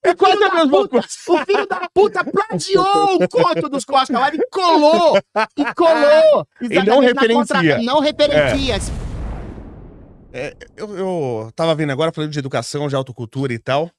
É quase a mesma coisa. O filho da puta plagiou o conto dos Costa lá e colou. E colou. E não referencia. Não referencia. Eu tava vendo agora, falando de educação, de autocultura e tal.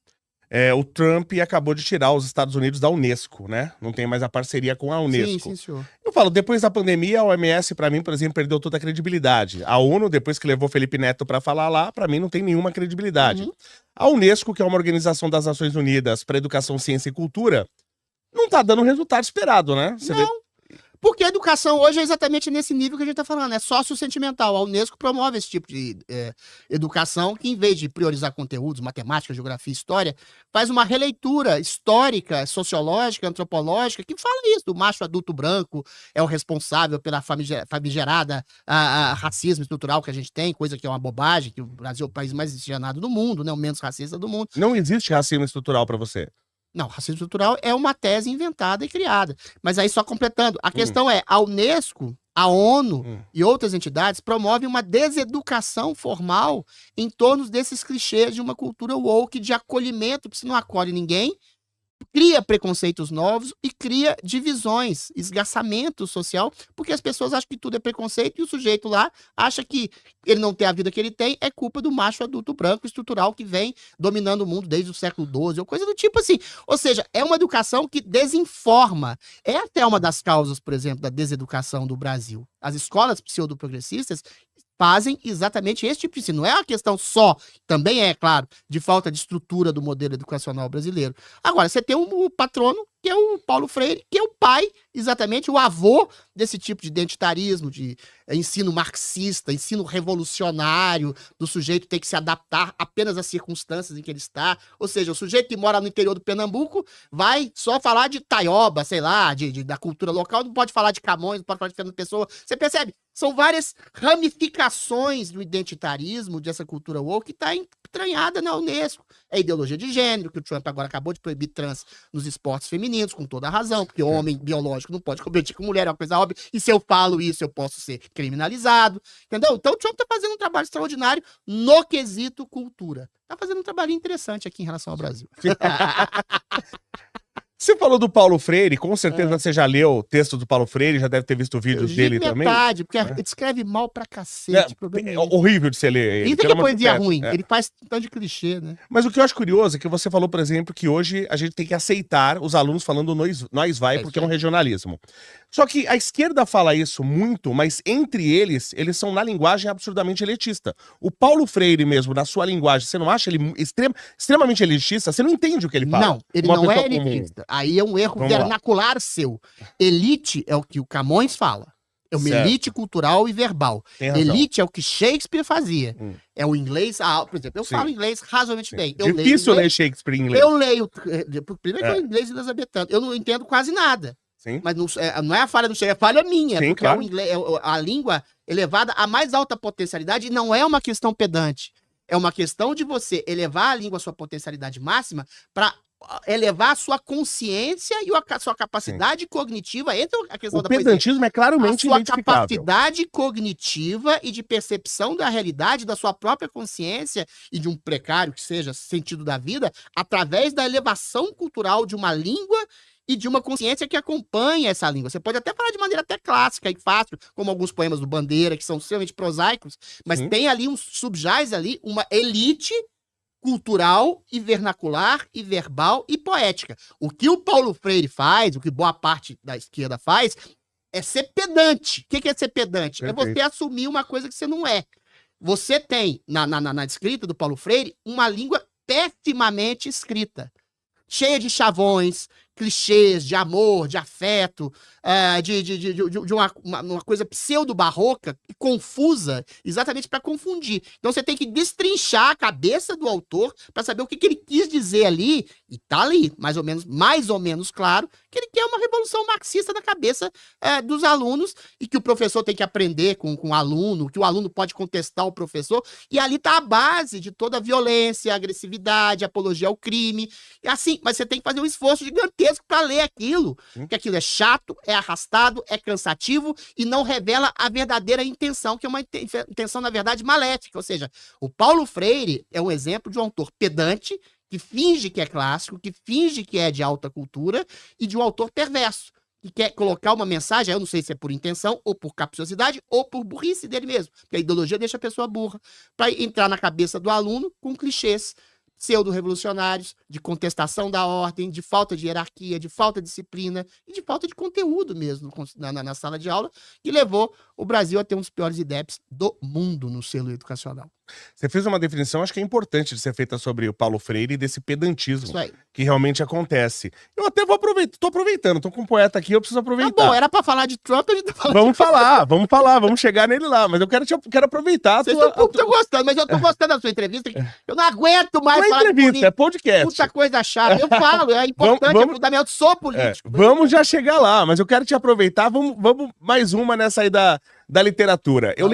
O Trump acabou de tirar os Estados Unidos da Unesco, né? Não tem mais a parceria com a Unesco. Sim, senhor. Eu falo, depois da pandemia, a OMS, pra mim, por exemplo, perdeu toda a credibilidade. A ONU, depois que levou Felipe Neto pra falar lá, pra mim não tem nenhuma credibilidade. Uhum. A Unesco, que é uma organização das Nações Unidas para Educação, Ciência e Cultura, não tá dando o resultado esperado, né? Você vê... Porque a educação hoje é exatamente nesse nível que a gente está falando, é sócio-sentimental. A Unesco promove esse tipo de educação que, em vez de priorizar conteúdos, matemática, geografia, história, faz uma releitura histórica, sociológica, antropológica, que fala isso, do macho adulto branco é o responsável pela famigerada racismo estrutural que a gente tem, coisa que é uma bobagem, que o Brasil é o país mais miscigenado do mundo, né, o menos racista do mundo. Não existe racismo estrutural para você? Não, racismo estrutural é uma tese inventada e criada. Mas aí, só completando, a questão é, a Unesco, a ONU e outras entidades promovem uma deseducação formal em torno desses clichês de uma cultura woke, de acolhimento, que se não acolhe ninguém, cria preconceitos novos e cria divisões, esgarçamento social, porque as pessoas acham que tudo é preconceito e o sujeito lá acha que ele não tem a vida que ele tem, é culpa do macho adulto branco estrutural que vem dominando o mundo desde o século XII, ou coisa do tipo assim. Ou seja, é uma educação que desinforma. É até uma das causas, por exemplo, da deseducação do Brasil. As escolas pseudo-progressistas fazem exatamente esse tipo de ensino. Não é uma questão só, também é, claro, de falta de estrutura do modelo educacional brasileiro. Agora, você tem um patrono, que é o Paulo Freire, que é o pai, exatamente, o avô desse tipo de identitarismo, de ensino marxista, ensino revolucionário, do sujeito ter que se adaptar apenas às circunstâncias em que ele está. Ou seja, o sujeito que mora no interior do Pernambuco vai só falar de taioba, sei lá, da cultura local, não pode falar de Camões, não pode falar de Fernando Pessoa. Você percebe? São várias ramificações do identitarismo, dessa cultura woke, que está entranhada na Unesco. É ideologia de gênero, que o Trump agora acabou de proibir trans nos esportes femininos, com toda a razão, porque homem biológico não pode competir com mulher, é uma coisa óbvia, e se eu falo isso, eu posso ser criminalizado, entendeu? Então o Trump está fazendo um trabalho extraordinário no quesito cultura. Está fazendo um trabalho interessante aqui em relação ao Brasil. Você falou do Paulo Freire, com certeza você já leu o texto do Paulo Freire, já deve ter visto vídeos dele também. Porque ele escreve mal pra cacete. É horrível de você ler. Isso que é poesia ruim, ele faz tanto de clichê, né? Mas o que eu acho curioso é que você falou, por exemplo, que hoje a gente tem que aceitar os alunos falando nós vai, porque é um regionalismo. Só que a esquerda fala isso muito, mas entre eles são na linguagem absurdamente elitista. O Paulo Freire mesmo, na sua linguagem, você não acha ele extremamente elitista? Você não entende o que ele fala? Não, ele não é elitista. Aí é um erro vernacular seu. Elite é o que o Camões fala. É uma elite cultural e verbal. Elite é o que Shakespeare fazia. É o inglês... por exemplo, eu falo inglês razoavelmente bem. Difícil ler Shakespeare em inglês. Eu leio... Primeiro que é o inglês elizabetano. Eu não entendo quase nada. Sim. Mas não é a falha do Shakespeare, é a falha minha. Sim, porque claro. a língua elevada à mais alta potencialidade não é uma questão pedante. É uma questão de você elevar a língua à sua potencialidade máxima para elevar a sua consciência e a sua capacidade cognitiva. Entra a questão da poesia. O pedantismo é claramente identificável. A sua capacidade cognitiva e de percepção da realidade, da sua própria consciência e de um precário que seja sentido da vida, através da elevação cultural de uma língua e de uma consciência que acompanha essa língua. Você pode até falar de maneira até clássica e fácil, como alguns poemas do Bandeira, que são extremamente prosaicos, mas tem ali subjaz ali uma elite cultural e vernacular e verbal e poética. O que o Paulo Freire faz, o que boa parte da esquerda faz, é ser pedante. O que é ser pedante? Perfeito. É você assumir uma coisa que você não é. Você tem, na escrita do Paulo Freire, uma língua pessimamente escrita, cheia de chavões, clichês de amor, de afeto, de uma coisa pseudo-barroca e confusa, exatamente para confundir. Então você tem que destrinchar a cabeça do autor para saber o que ele quis dizer ali, e tá ali, mais ou menos claro, que ele quer uma revolução marxista na cabeça dos alunos, e que o professor tem que aprender com o aluno, que o aluno pode contestar o professor, e ali tá a base de toda a violência, a agressividade, a apologia ao crime, e assim, mas você tem que fazer um esforço gigantesco para ler aquilo, porque aquilo é chato, é arrastado, é cansativo e não revela a verdadeira intenção, que é uma intenção, na verdade, maléfica. Ou seja, o Paulo Freire é um exemplo de um autor pedante que finge que é clássico, que finge que é de alta cultura, e de um autor perverso, que quer colocar uma mensagem, eu não sei se é por intenção, ou por capciosidade, ou por burrice dele mesmo, porque a ideologia deixa a pessoa burra, para entrar na cabeça do aluno com clichês pseudo-revolucionários, de contestação da ordem, de falta de hierarquia, de falta de disciplina e de falta de conteúdo mesmo na sala de aula, que levou o Brasil a ter um dos piores IDEBs do mundo no selo educacional. Você fez uma definição, acho que é importante de ser feita sobre o Paulo Freire e desse pedantismo que realmente acontece. Eu até vou aproveitar, tô aproveitando, tô com um poeta aqui, eu preciso aproveitar. Tá bom, era pra falar de Trump, a gente tá falando vamos chegar nele lá, mas eu quero aproveitar. Vocês estão gostando, mas eu tô gostando da sua entrevista, que eu não aguento mais não é falar entrevista, de é podcast. Puta coisa chata, eu falo, é importante, é fundamental, sou político. Vamos já chegar lá, mas eu quero te aproveitar, vamos mais uma nessa aí da literatura. Eu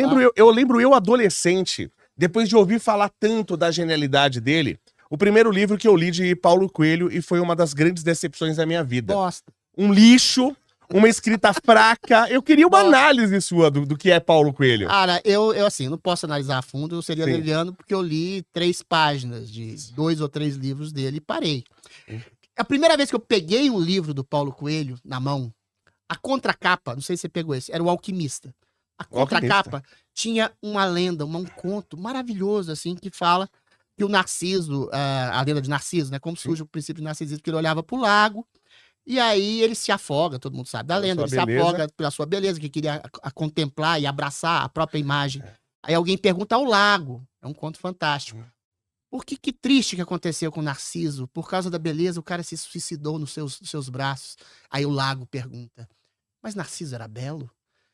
lembro eu adolescente, depois de ouvir falar tanto da genialidade dele, o primeiro livro que eu li de Paulo Coelho e foi uma das grandes decepções da minha vida. Bosta. Um lixo, uma escrita fraca. Eu queria uma análise sua do que é Paulo Coelho. Cara, eu assim, não posso analisar a fundo, eu seria leviano porque eu li 3 páginas de 2 ou 3 livros dele e parei. A primeira vez que eu peguei um livro do Paulo Coelho na mão, a contracapa, não sei se você pegou esse, era O Alquimista. A contracapa tinha uma lenda, um conto maravilhoso, assim, que fala que o Narciso, a lenda de Narciso, né? Como surge o princípio de narcisismo, que ele olhava pro lago, e aí ele se afoga, todo mundo sabe da lenda, ele se afoga pela sua beleza, que queria contemplar e abraçar a própria imagem. Aí alguém pergunta ao lago, é um conto fantástico. Por que triste que aconteceu com o Narciso? Por causa da beleza, o cara se suicidou nos seus braços. Aí o lago pergunta, mas Narciso era belo?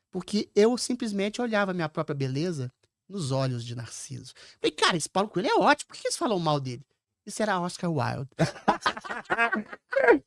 Porque eu simplesmente olhava a minha própria beleza nos olhos de Narciso. Falei, cara, esse Paulo Coelho é ótimo, por que eles falam mal dele? Isso era Oscar Wilde.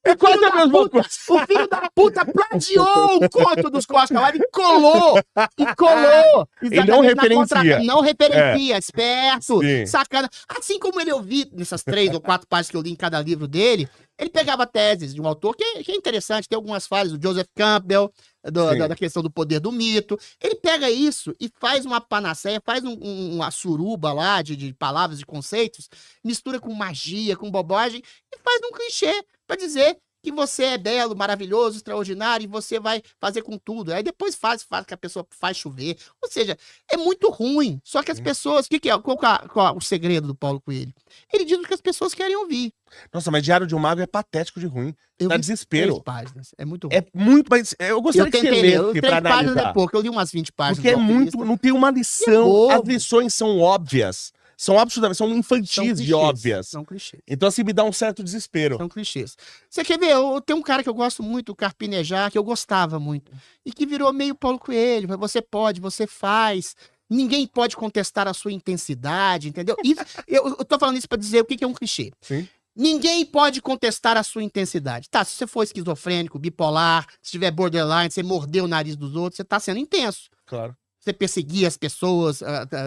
É quase a mesma coisa. O filho da puta plagiou o conto dos Oscar Wilde e colou. Ele não referencia. Não referencia, esperto, sacana. Assim como eu vi nessas 3 ou 4 páginas que eu li em cada livro dele, ele pegava teses de um autor que é interessante, tem algumas falhas, do Joseph Campbell, da questão do poder do mito. Ele pega isso e faz uma panaceia, faz uma suruba lá de palavras e conceitos, mistura com magia, com bobagem, e faz um clichê pra dizer que você é belo, maravilhoso, extraordinário, e você vai fazer com tudo. Aí depois faz que a pessoa faz chover. Ou seja, é muito ruim. Só que as pessoas... Qual é o segredo do Paulo Coelho? Ele diz o que as pessoas querem ouvir. Nossa, mas Diário de um Mago é patético de ruim. Dá desespero. 3 páginas. É muito ruim. É muito, mas eu gostaria que você lesse pra 3 páginas analisar. é pouco. Eu li umas 20 páginas. Porque é muito... Não tem uma lição. As lições são óbvias. São absurdamente, são infantis de óbvias. São clichês. Então, assim, me dá um certo desespero. São clichês. Você quer ver? Tem um cara que eu gosto muito, o Carpinejar, que eu gostava muito. E que virou meio Paulo Coelho. Você pode, você faz. Ninguém pode contestar a sua intensidade, entendeu? Isso, eu tô falando isso pra dizer o que é um clichê. Sim. Ninguém pode contestar a sua intensidade. Tá, se você for esquizofrênico, bipolar, se tiver borderline, você mordeu o nariz dos outros, você tá sendo intenso. Claro. Você perseguir as pessoas,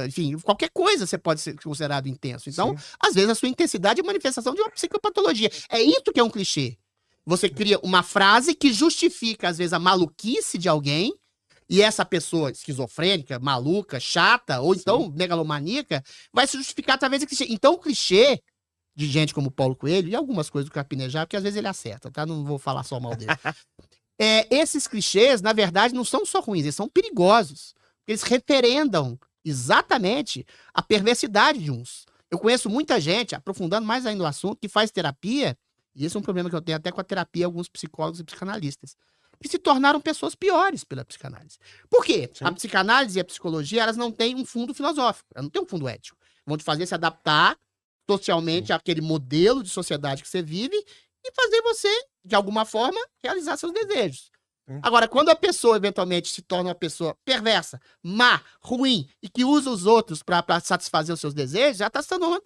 enfim, qualquer coisa você pode ser considerado intenso. Então, às vezes, a sua intensidade é manifestação de uma psicopatologia. É isso que é um clichê. Você cria uma frase que justifica, às vezes, a maluquice de alguém, e essa pessoa esquizofrênica, maluca, chata, ou então megalomaníaca, vai se justificar através do clichê. Então, o clichê de gente como Paulo Coelho, e algumas coisas do Carpinejar, porque às vezes ele acerta, tá? Não vou falar só mal dele. Esses clichês, na verdade, não são só ruins, eles são perigosos. Eles referendam exatamente a perversidade de uns. Eu conheço muita gente, aprofundando mais ainda o assunto, que faz terapia, e esse é um problema que eu tenho até com a terapia, alguns psicólogos e psicanalistas, que se tornaram pessoas piores pela psicanálise. Por quê? Sim. A psicanálise e a psicologia, elas não têm um fundo filosófico, elas não têm um fundo ético. Vão te fazer se adaptar socialmente àquele modelo de sociedade que você vive e fazer você, de alguma forma, realizar seus desejos. Agora, quando a pessoa eventualmente se torna uma pessoa perversa, má, ruim e que usa os outros para satisfazer os seus desejos, já está se tornando.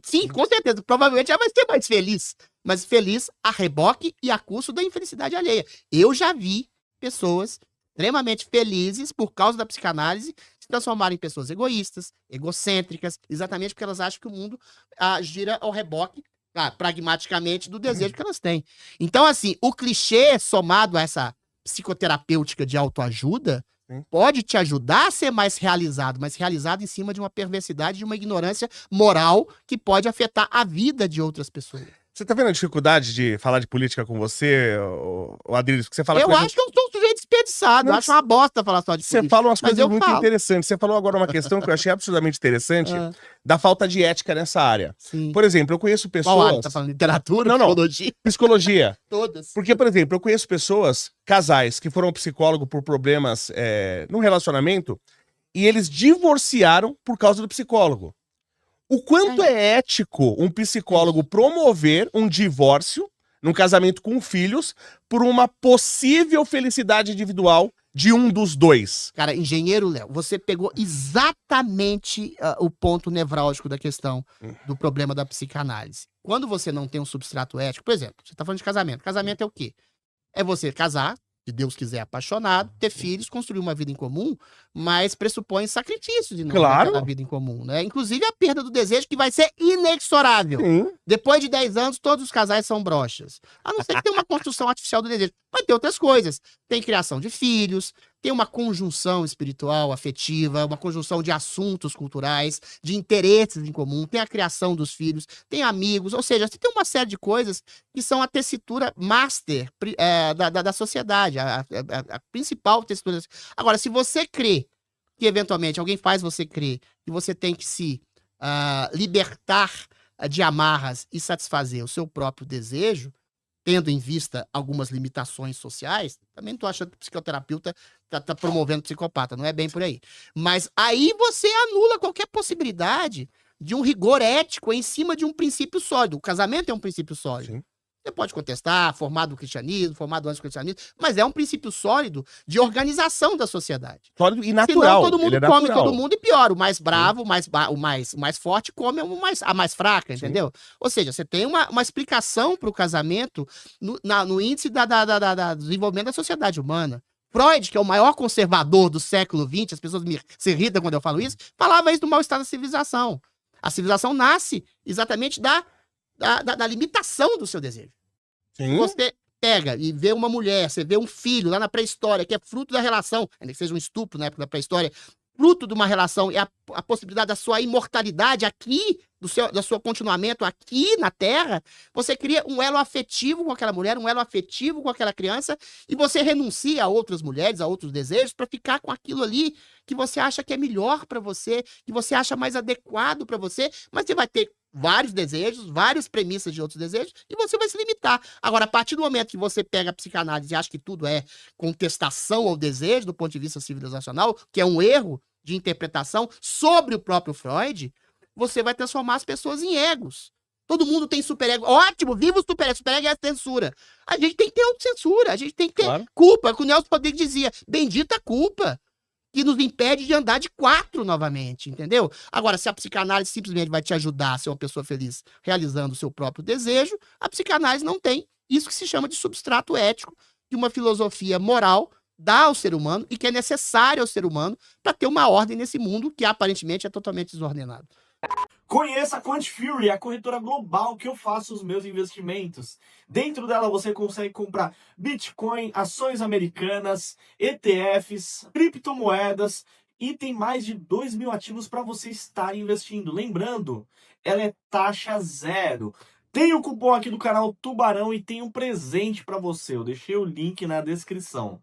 Sim, com certeza. Provavelmente já vai ser mais feliz. Mas feliz a reboque e a custo da infelicidade alheia. Eu já vi pessoas extremamente felizes por causa da psicanálise se transformarem em pessoas egoístas, egocêntricas, exatamente porque elas acham que o mundo gira ao reboque, pragmaticamente, do desejo que elas têm. Então, assim, o clichê somado a essa psicoterapêutica de autoajuda Sim. Pode te ajudar a ser mais realizado, mas realizado em cima de uma perversidade, de uma ignorância moral que pode afetar a vida de outras pessoas. Você tá vendo a dificuldade de falar de política com você, o Adriles? Porque você fala Eu coisas... acho que eu sou um sujeito desperdiçado, Não, acho uma bosta falar só de Você política. fala umas Mas coisas eu muito falo. interessantes. Você falou agora uma questão que eu achei absolutamente interessante, Ah, da falta de ética nessa área. sim. Por exemplo, eu conheço Qual área? pessoas... Tá falando literatura, Não, não. psicologia? Psicologia. Todas. Porque, por exemplo, eu conheço pessoas, casais, que foram ao psicólogo por problemas no relacionamento e eles divorciaram por causa do psicólogo. O quanto é ético um psicólogo promover um divórcio num casamento com filhos por uma possível felicidade individual de um dos dois? Cara, engenheiro Léo, você pegou exatamente o ponto nevrálgico da questão do problema da psicanálise. Quando você não tem um substrato ético, por exemplo, você tá falando de casamento. Casamento é o quê? É você casar, se Deus quiser, apaixonado, ter filhos, construir uma vida em comum, mas pressupõe sacrifício de não Claro. aquela vida em comum, né? Inclusive a perda do desejo, que vai ser inexorável. Sim. Depois de 10 anos, todos os casais são broxas. A não ser que tenha uma construção artificial do desejo. Vai ter outras coisas. Tem criação de filhos, tem uma conjunção espiritual, afetiva, uma conjunção de assuntos culturais, de interesses em comum, tem a criação dos filhos, tem amigos, ou seja, tem uma série de coisas que são a tessitura master da sociedade, a principal tessitura. Agora, se você crê que eventualmente alguém faz você crer que você tem que se libertar de amarras e satisfazer o seu próprio desejo, tendo em vista algumas limitações sociais, também não tô achando que o psicoterapeuta tá promovendo psicopata, não é bem por aí. Mas aí você anula qualquer possibilidade de um rigor ético em cima de um princípio sólido. O casamento é um princípio sólido. Sim. Você pode contestar, formado do cristianismo, formado antes do cristianismo, mas é um princípio sólido de organização da sociedade. Sólido e Senão natural. todo mundo Ele é come natural. todo mundo e pior. O mais bravo, o mais forte come a mais fraca, entendeu? Ou seja, você tem uma explicação para o casamento no índice do desenvolvimento da sociedade humana. Freud, que é o maior conservador do século XX, as pessoas se irritam quando eu falo isso, falava isso do mal-estar da civilização. A civilização nasce exatamente da limitação do seu desejo. Sim. Você pega e vê uma mulher, você vê um filho lá na pré-história, que é fruto da relação, ainda que seja um estupro na época da pré-história, fruto de uma relação e a possibilidade da sua imortalidade aqui, do seu continuamento aqui na Terra, você cria um elo afetivo com aquela mulher, um elo afetivo com aquela criança, e você renuncia a outras mulheres, a outros desejos, para ficar com aquilo ali que você acha que é melhor para você, que você acha mais adequado para você, mas você vai ter vários desejos, várias premissas de outros desejos, e você vai se limitar. Agora, a partir do momento que você pega a psicanálise e acha que tudo é contestação ao desejo do ponto de vista civilizacional, que é um erro de interpretação sobre o próprio Freud, você vai transformar as pessoas em egos. Todo mundo tem superego. Ótimo, viva o superego. Superego é a censura. A gente tem que ter autocensura, a gente tem que ter culpa. O Nelson Rodrigues dizia, bendita culpa, que nos impede de andar de 4 novamente, entendeu? Agora, se a psicanálise simplesmente vai te ajudar a ser uma pessoa feliz realizando o seu próprio desejo, a psicanálise não tem isso que se chama de substrato ético, que uma filosofia moral dá ao ser humano e que é necessário ao ser humano para ter uma ordem nesse mundo que aparentemente é totalmente desordenado. Conheça a Quant Fury, a corretora global que eu faço os meus investimentos. Dentro dela você consegue comprar Bitcoin, ações americanas, ETFs, criptomoedas e tem mais de 2.000 ativos para você estar investindo. Lembrando, ela é taxa zero. Tem o cupom aqui do canal Tubarão e tem um presente para você. Eu deixei o link na descrição.